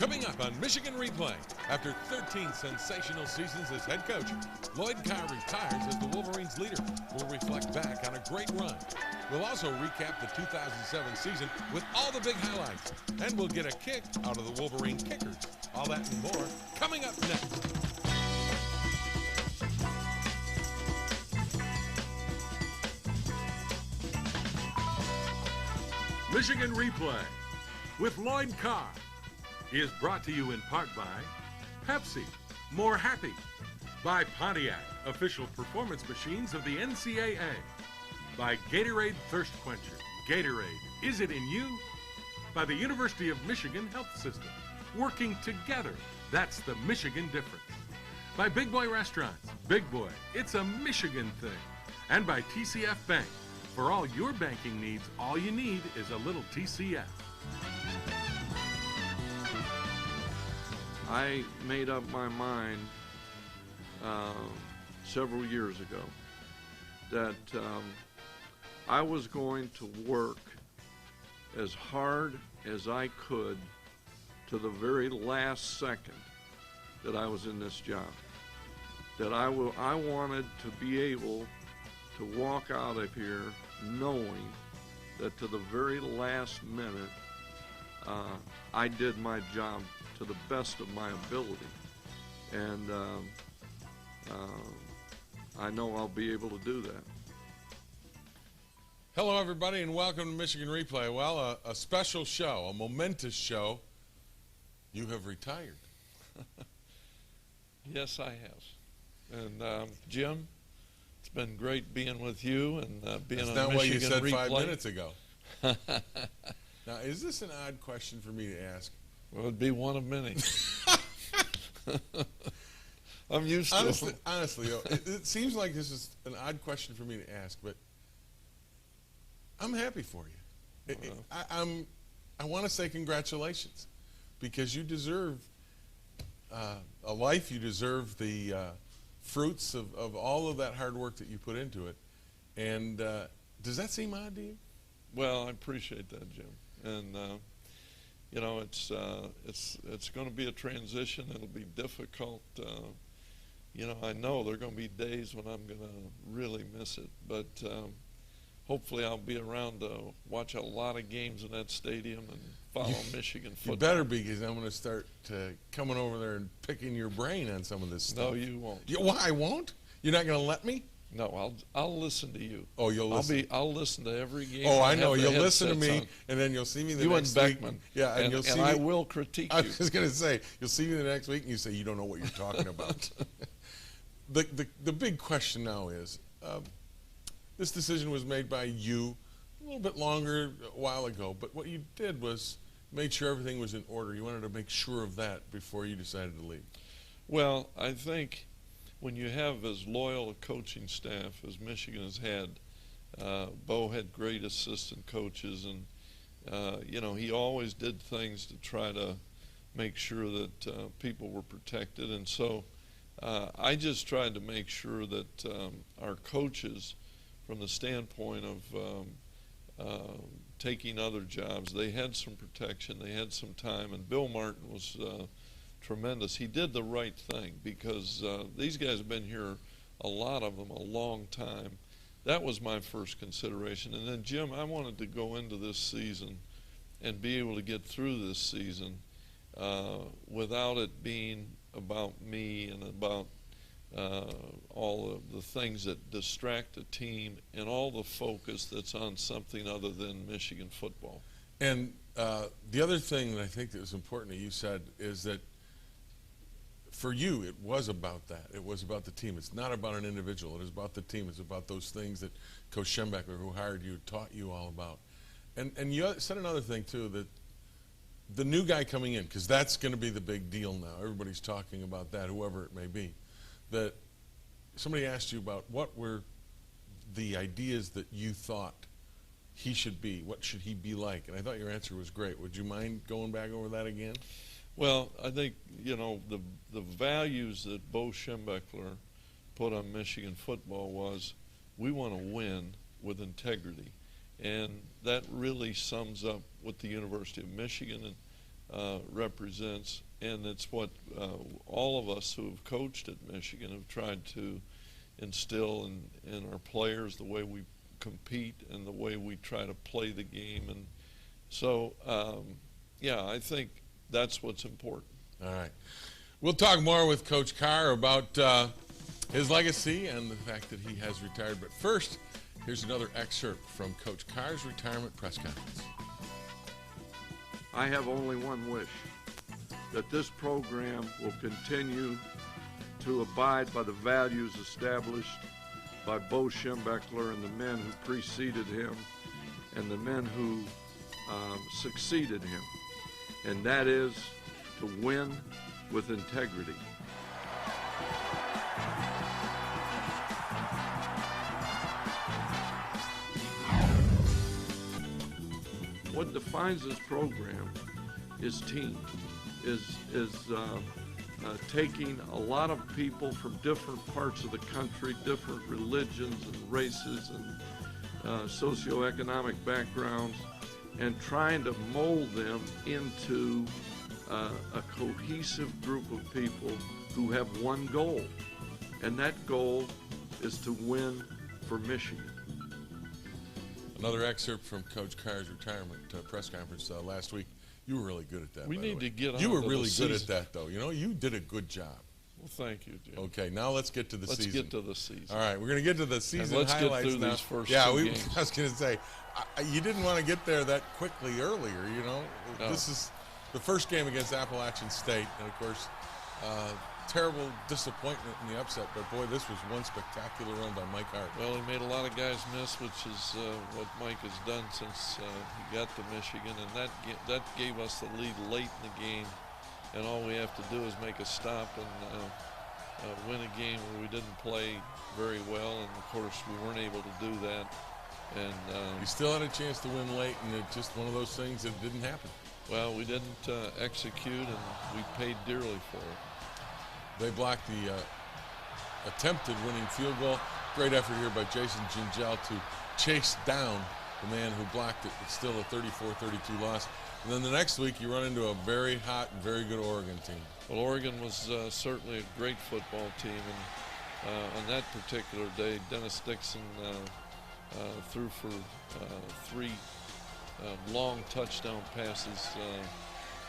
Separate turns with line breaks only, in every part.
Coming up on Michigan Replay, after 13 sensational seasons as head coach, Lloyd Carr retires as the Wolverines' leader. We'll reflect back on a great run. We'll also recap the 2007 season with all the big highlights. And we'll get a kick out of the Wolverine kickers. All that and more coming up next. Michigan Replay with Lloyd Carr is brought to you in part by Pepsi, More Happy, by Pontiac, official performance machines of the NCAA, by Gatorade Thirst Quencher, Gatorade, is it in you? By the University of Michigan Health System, working together, that's the Michigan difference. By Big Boy Restaurants, Big Boy, it's a Michigan thing. And by TCF Bank, for all your banking needs, all you need is a little TCF.
I made up my mind several years ago that I was going to work as hard as I could to the very last second that I was in this job. That I wanted to be able to walk out of here knowing that to the very last minute I did my job to the best of my ability, and I know I'll be able to do that.
Hello, everybody, and welcome to Michigan Replay. Well, a special show, a momentous show. You have retired.
Yes, I have. And Jim, it's been great being with you and being on Michigan Replay.
That's not what you said 5 minutes ago. Now, is this an odd question for me to ask?
Well, it'd be one of many. I'm used to it.
Honestly, it seems like this is an odd question for me to ask, but I'm happy for you. I want to say congratulations, because you deserve a life. You deserve the fruits of all of that hard work that you put into it. And does that seem odd to you?
Well, I appreciate that, Jim. And you know, it's going to be a transition. It'll be difficult. You know, I know there are going to be days when I'm going to really miss it, but hopefully I'll be around to watch a lot of games in that stadium and follow Michigan football.
You better be, because I'm going to start coming over there and picking your brain on some of this stuff.
No, you won't.
Why, I won't? You're not going to let me?
No, I'll listen to you.
Oh, you'll listen.
I'll listen to every game.
Oh, I know. You'll listen to me, and then you'll see me the next week.
You and Beckman.
Yeah, and you'll see me.
I will critique you.
I was going to say, you'll see me the next week, and you say you don't know what you're talking about. The big question now is, this decision was made by you a little bit longer a while ago, but what you did was made sure everything was in order. You wanted to make sure of that before you decided to leave.
Well, I think when you have as loyal a coaching staff as Michigan has had, Bo had great assistant coaches, and you know, he always did things to try to make sure that people were protected. And so I just tried to make sure that our coaches, from the standpoint of taking other jobs, they had some protection, they had some time, and Bill Martin was tremendous. He did the right thing, because these guys have been here, a lot of them, a long time. That was my first consideration. And then, Jim, I wanted to go into this season and be able to get through this season without it being about me and about all of the things that distract a team and all the focus that's on something other than Michigan football.
And the other thing that I think that was important that you said is that for you, it was about that. It was about the team. It's not about an individual. It is about the team. It's about those things that Coach Schembechler, who hired you, taught you all about. And you said another thing, too, that the new guy coming in, because that's going to be the big deal now. Everybody's talking about that, whoever it may be. That somebody asked you about what were the ideas that you thought he should be. What should he be like? And I thought your answer was great. Would you mind going back over that again?
Well, I think, you know, the values that Bo Schembechler put on Michigan football was, we want to win with integrity. And that really sums up what the University of Michigan represents, and it's what all of us who have coached at Michigan have tried to instill in our players, the way we compete and the way we try to play the game. And so, yeah, I think that's what's important.
All right. We'll talk more with Coach Carr about his legacy and the fact that he has retired. But first, here's another excerpt from Coach Carr's retirement press conference.
I have only one wish, that this program will continue to abide by the values established by Bo Schembechler and the men who preceded him and the men who succeeded him, and that is to win with integrity. What defines this program is team, is taking a lot of people from different parts of the country, different religions and races and socioeconomic backgrounds, and trying to mold them into a cohesive group of people who have one goal, and that goal is to win for Michigan.
Another excerpt from Coach Carr's retirement press conference last week. You were really good at that.
We need to get on.
You were really good at that, though. You know, you did a good job.
Well, thank you, Jim.
Okay, now let's get to the season.
Let's get to the season.
All right, we're going to get to the season
let's
highlights
get through
now.
these first
yeah,
two games.
I was going to say, you didn't want to get there that quickly earlier, you know.
No.
This is the first game against Appalachian State, and of course, terrible disappointment in the upset, but boy, this was one spectacular run by Mike Hart.
Well, he made a lot of guys miss, which is what Mike has done since he got to Michigan, and that gave us the lead late in the game, and all we have to do is make a stop and win a game where we didn't play very well, and of course we weren't able to do that. And
you still had a chance to win late, and it's just one of those things that didn't happen.
Well, we didn't execute, and we paid dearly for it.
They blocked the attempted winning field goal. Great effort here by Jason Gingell to chase down the man who blocked it. It's still a 34-32 loss. And then the next week you run into a very hot and very good Oregon team.
Well, Oregon was certainly a great football team, and on that particular day, Dennis Dixon threw for 3 long touchdown passes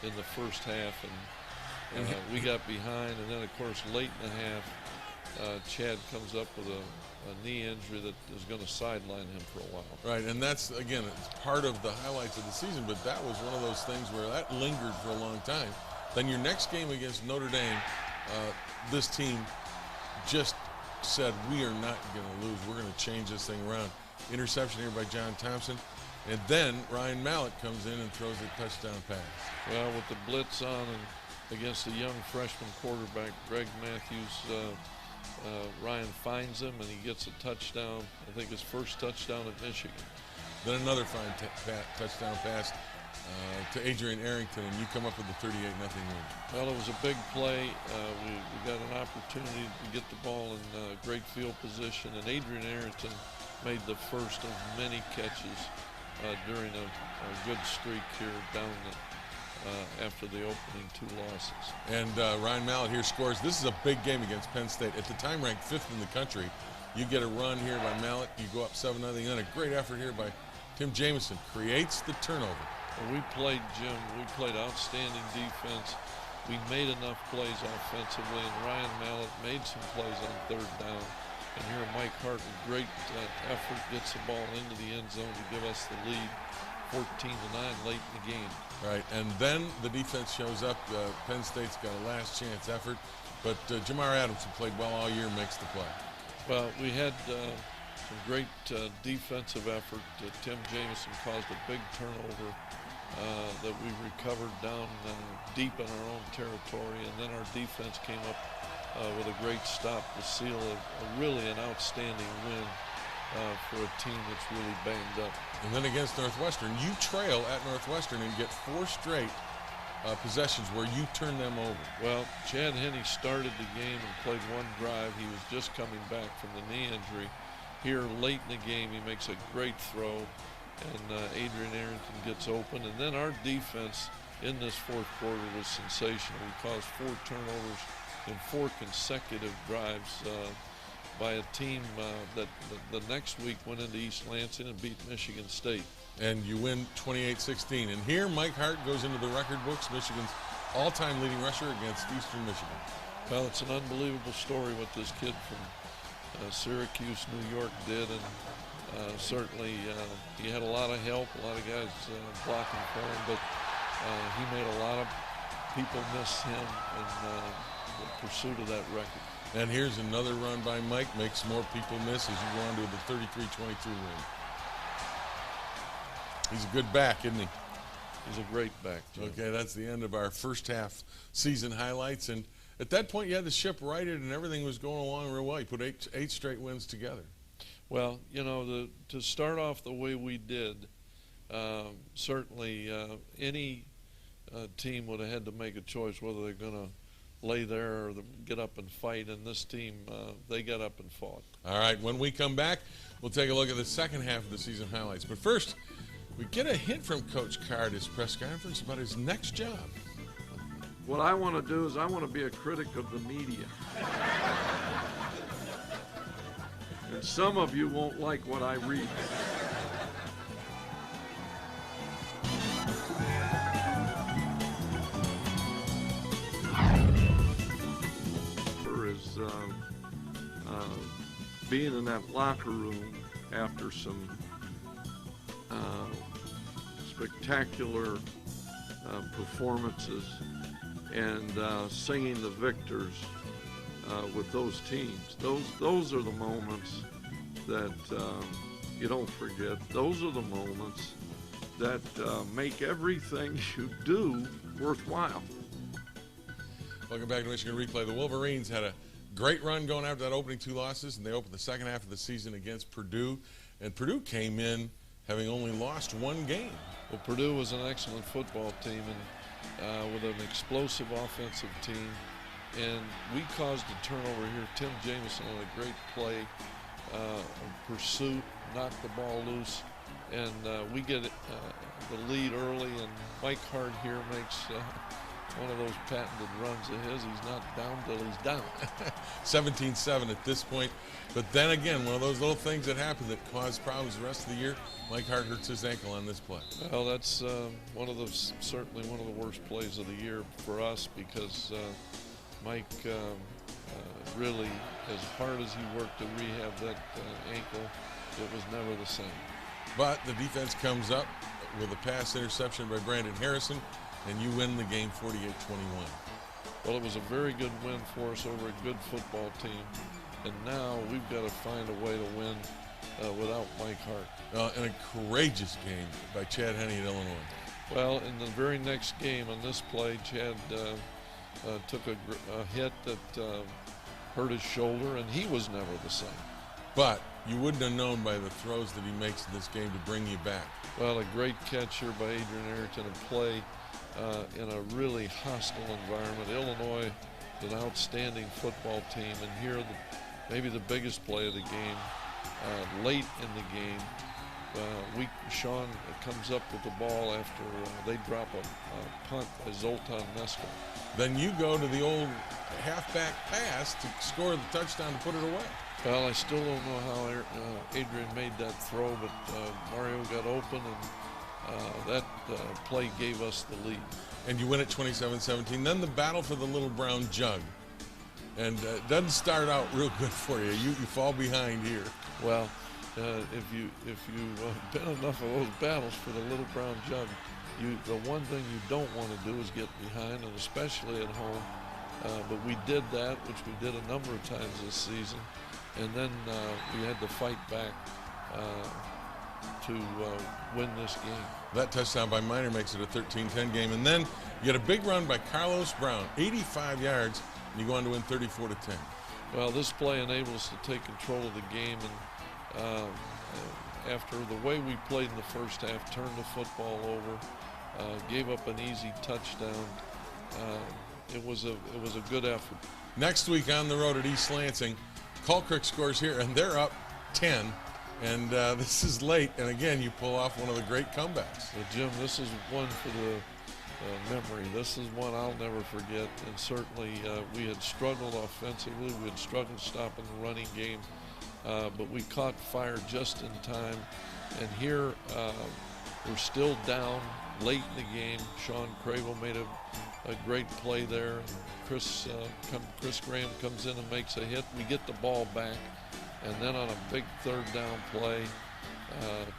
in the first half, and we got behind, and then of course late in the half, Chad comes up with a knee injury that is going to sideline him for a while.
Right, and that's, again, it's part of the highlights of the season, but that was one of those things where that lingered for a long time. Then your next game against Notre Dame, this team just said, we are not going to lose. We're going to change this thing around. Interception here by John Thompson. And then Ryan Mallett comes in and throws a touchdown pass.
Well, with the blitz on and against a young freshman quarterback, Greg Matthews, Ryan finds him and he gets a touchdown. I think his first touchdown at Michigan.
Then another fine touchdown pass to Adrian Arrington, and you come up with the 38-0 win.
Well, it was a big play. We got an opportunity to get the ball in great field position, and Adrian Arrington made the first of many catches during a good streak here down after the opening 2 losses.
And Ryan Mallett here scores. This is a big game against Penn State. At the time ranked 5th in the country. You get a run here by Mallett. You go up 7-0. Then a great effort here by Tim Jamison. Creates the turnover.
Well, we played outstanding defense. We made enough plays offensively, and Ryan Mallett made some plays on 3rd down. And here Mike Hart, with great effort, gets the ball into the end zone to give us the lead, 14-9 late in the game.
Right, and then the defense shows up. Penn State's got a last chance effort, but Jamar Adams, who played well all year, makes the play.
Well, we had some great defensive effort. Tim Jamison caused a big turnover that we recovered down deep in our own territory, and then our defense came up with a great stop to seal really an outstanding win for a team that's really banged up.
And then against Northwestern, you trail at Northwestern and get 4 straight possessions where you turn them over.
Well, Chad Henne started the game and played 1 drive. He was just coming back from the knee injury. Here late in the game, he makes a great throw, and Adrian Arrington gets open. And then our defense in this fourth quarter was sensational. We caused 4 turnovers in 4 consecutive drives by a team that the next week went into East Lansing and beat Michigan State.
And you win 28-16. And here Mike Hart goes into the record books, Michigan's all-time leading rusher against Eastern Michigan.
Well, it's an unbelievable story what this kid from Syracuse, New York did, and certainly he had a lot of help, a lot of guys blocking for him, but he made a lot of people miss him in the pursuit of that record.
And here's another run by Mike, makes more people miss as you go on to the 33-22 win. He's a good back, isn't he?
He's a great back, Jim.
Okay, that's the end of our first half season highlights. And at that point, you had the ship righted and everything was going along real well. You put eight straight wins together.
Well, you know, to start off the way we did, certainly any team would have had to make a choice whether they're going to lay there or get up and fight. And this team, they got up and fought.
All right, when we come back, we'll take a look at the second half of the season highlights. But first, we get a hint from Coach Carr at his press conference about his next job.
What I want to do is I want to be a critic of the media. And some of you won't like what I read. Is being in that locker room after some spectacular performances and singing the victors with those teams. Those are the moments that you don't forget. Those are the moments that make everything you do worthwhile.
Welcome back to Michigan Replay. The Wolverines had a great run going after that opening 2 losses, and they opened the second half of the season against Purdue. And Purdue came in having only lost 1 game.
Well, Purdue was an excellent football team and with an explosive offensive team. And we caused a turnover here. Tim Jameson on a great play, pursuit, knocked the ball loose, and we get the lead early. And Mike Hart here makes one of those patented runs of his. He's not down till he's down.
17-7 at this point. But then again, one of those little things that happen that cause problems the rest of the year. Mike Hart hurts his ankle on this play.
Well, that's certainly one of the worst plays of the year for us because Mike really, as hard as he worked to rehab that ankle, it was never the same.
But the defense comes up with a pass interception by Brandon Harrison, and you win the game 48-21.
Well, it was a very good win for us over a good football team, and now we've got to find a way to win without Mike Hart.
And a courageous game by Chad Henne at Illinois.
Well, in the very next game on this play, Chad took a hit that hurt his shoulder, and he was never the same.
But you wouldn't have known by the throws that he makes in this game to bring you back.
Well, a great catch here by Adrian Ayrton, and play in a really hostile environment. Illinois is an outstanding football team, and here maybe the biggest play of the game, late in the game, Sean comes up with the ball after they drop a punt by Zoltan Mesko.
Then you go to the old halfback pass to score the touchdown to put it away.
Well, I still don't know how Adrian made that throw, but Mario got open, and that play gave us the lead.
And you win it 27-17. Then the battle for the little brown jug. And it doesn't start out real good for you. You fall behind here.
Well, if you've been enough of those battles for the little brown jug, the one thing you don't want to do is get behind, and especially at home. But we did that, which we did a number of times this season. And then we had to fight back to win this game.
That touchdown by Miner makes it a 13-10 game. And then you get a big run by Carlos Brown, 85 yards, and you go on to win 34-10.
Well, this play enabled us to take control of the game, and after the way we played in the first half, turned the football over, gave up an easy touchdown. It was a good effort.
Next week on the road at East Lansing, Colquitt scores here, and they're up 10. And this is late, and again, you pull off one of the great comebacks.
Well, Jim, this is one for memory. This is one I'll never forget, and certainly we had struggled offensively. We had struggled stopping the running game, but we caught fire just in time. And here we're still down late in the game. Sean Cravel made a great play there. And Chris Graham comes in and makes a hit. We get the ball back, and then on a big third down play,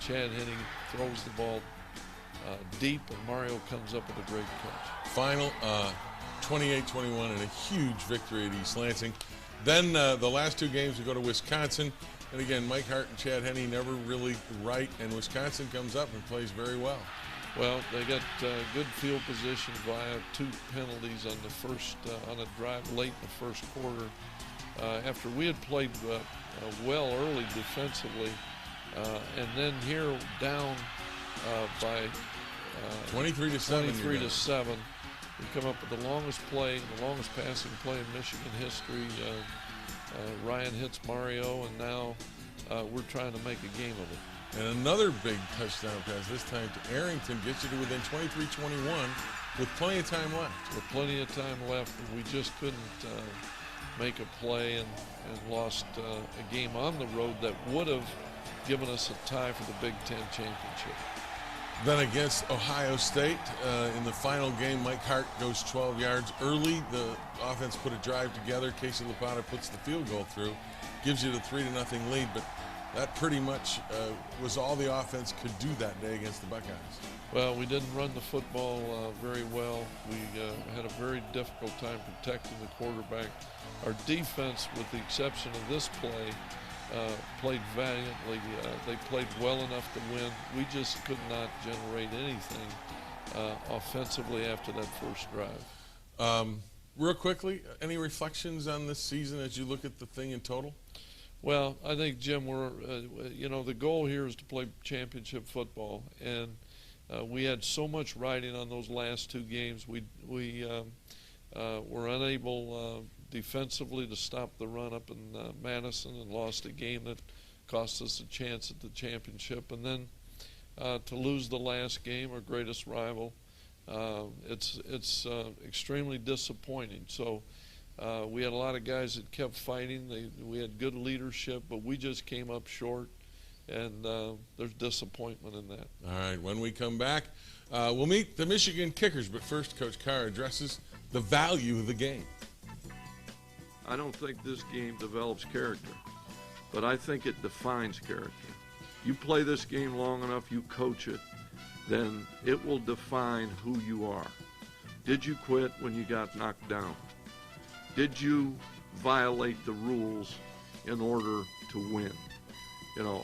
Chad Henne throws the ball deep, and Mario comes up with a great catch.
Final 28-21 and a huge victory at East Lansing. Then the last two games we go to Wisconsin, and again Mike Hart and Chad Henne never really right, and Wisconsin comes up and plays very well.
Well, they got good field position via 2 penalties on the first on a drive late in the first quarter. After we had played well early defensively, and then here down by
23-7.
23-7. We come up with the longest play, the longest passing play in Michigan history. Ryan hits Mario, and now we're trying to make a game of it.
And another big touchdown pass, this time to Arrington, gets you to within 23-21 with plenty of time left.
With plenty of time left, we just couldn't make a play, and lost a game on the road that would have given us a tie for the Big Ten championship.
Then against Ohio State, in the final game, Mike Hart goes 12 yards early. The offense put a drive together. Casey Lapata puts the field goal through, gives you the 3-0 lead, but that pretty much was all the offense could do that day against the Buckeyes.
Well, we didn't run the football very well. We had a very difficult time protecting the quarterback. Our defense, with the exception of this play, played valiantly. They played well enough to win. We just could not generate anything offensively after that first drive.
Real quickly, any reflections on this season as you look at the thing in total?
Well, I think, Jim, the goal here is to play championship football, and we had so much riding on those last 2 games. We were unable defensively to stop the run up in Madison, and lost a game that cost us a chance at the championship. And then to lose the last game, our greatest rival, it's extremely disappointing. So we had a lot of guys that kept fighting. We had good leadership, but we just came up short, and there's disappointment in that.
All right, when we come back, we'll meet the Michigan Kickers, but first Coach Carr addresses the value of the game.
I don't think this game develops character, but I think it defines character. You play this game long enough, you coach it, then it will define who you are. Did you quit when you got knocked down? Did you violate the rules in order to win?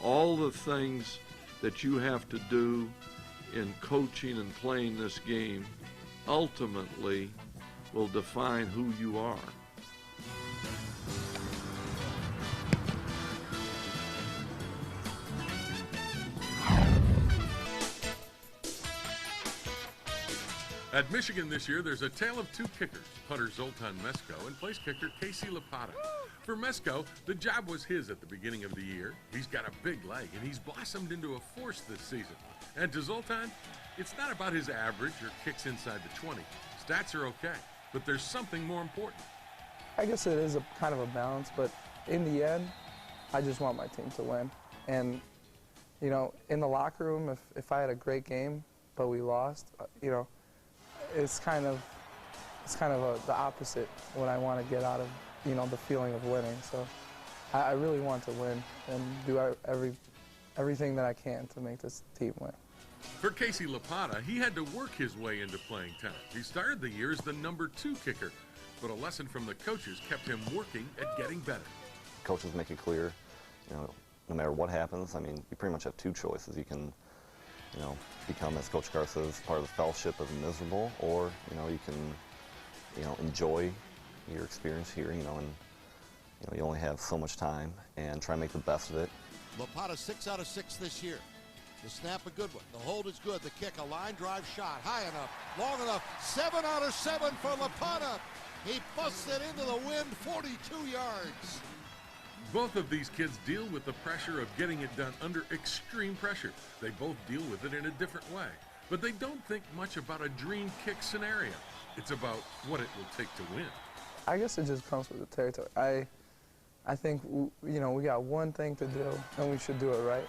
All the things that you have to do in coaching and playing this game ultimately will define who you are.
At Michigan this year, there's a tale of 2 kickers, punter Zoltan Mesko and place kicker Casey Lapata. For Mesko, the job was his at the beginning of the year. He's got a big leg, and he's blossomed into a force this season. And to Zoltan, it's not about his average or kicks inside the 20. Stats are okay, but there's something more important.
I guess it is a kind of a balance, but in the end, I just want my team to win. And, in the locker room, if I had a great game, but we lost, it's kind of the opposite what I want to get out of the feeling of winning. So I really want to win and do everything that I can to make this team win.
For Casey Lapata, he had to work his way into playing time. He started the year as the number 2 kicker, but a lesson from the coaches kept him working at getting better.
Coaches make it clear, no matter what happens, you pretty much have 2 choices. You can become, as Coach Carr says, part of the fellowship of the miserable, or, you can, enjoy your experience here, and, you only have so much time, and try and make the best of it.
Lapata 6 out of 6 this year. The snap a good one. The hold is good. The kick, a line drive shot. High enough, long enough. 7 out of 7 for Lapata. He busts it into the wind, 42 yards.
Both of these kids deal with the pressure of getting it done under extreme pressure. They both deal with it in a different way. but they don't think much about a dream kick scenario. It's about what it will take to win.
I guess it just comes with the territory. I think, you know, we got one thing to do, and we should do it right.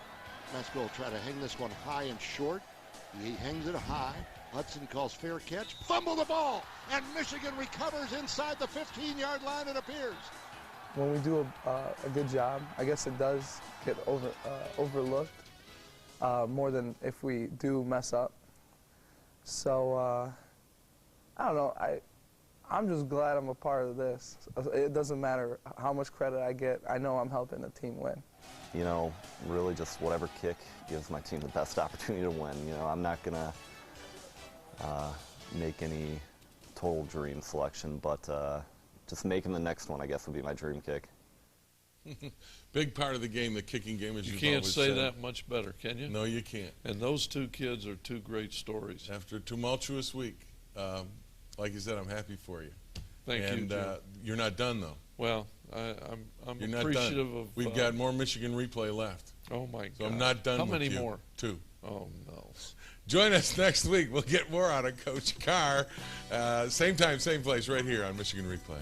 Mesko will try to hang this one high and short. He hangs it high. Hudson calls fair catch. Fumble the ball, and Michigan recovers inside the 15-yard line, it appears.
When we do a good job, I guess it does get overlooked more than if we do mess up. So, I don't know. I'm just glad I'm a part of this. It doesn't matter how much credit I get. I know I'm helping the team win.
You know, really just whatever kick gives my team the best opportunity to win. You know, I'm not going to make any total dream selection, but just making the next one, I guess, would be my dream kick.
Big part of the game, the kicking game, as
You
you've
can't
always
say
said.
that much better, can you?
No, you can't.
And those two kids are two great stories.
After a tumultuous week, like you said, I'm happy for you.
Thank you,
And
Jim.
you're not done, though.
Well, I'm
You're not
appreciative
done.
of.
We've got more Michigan replay left.
Oh my God!
So I'm not done
How
with
many
you.
more?
2.
Oh no!
Join us next week. We'll get more out of Coach Carr. Same time, same place, right here on Michigan Replay.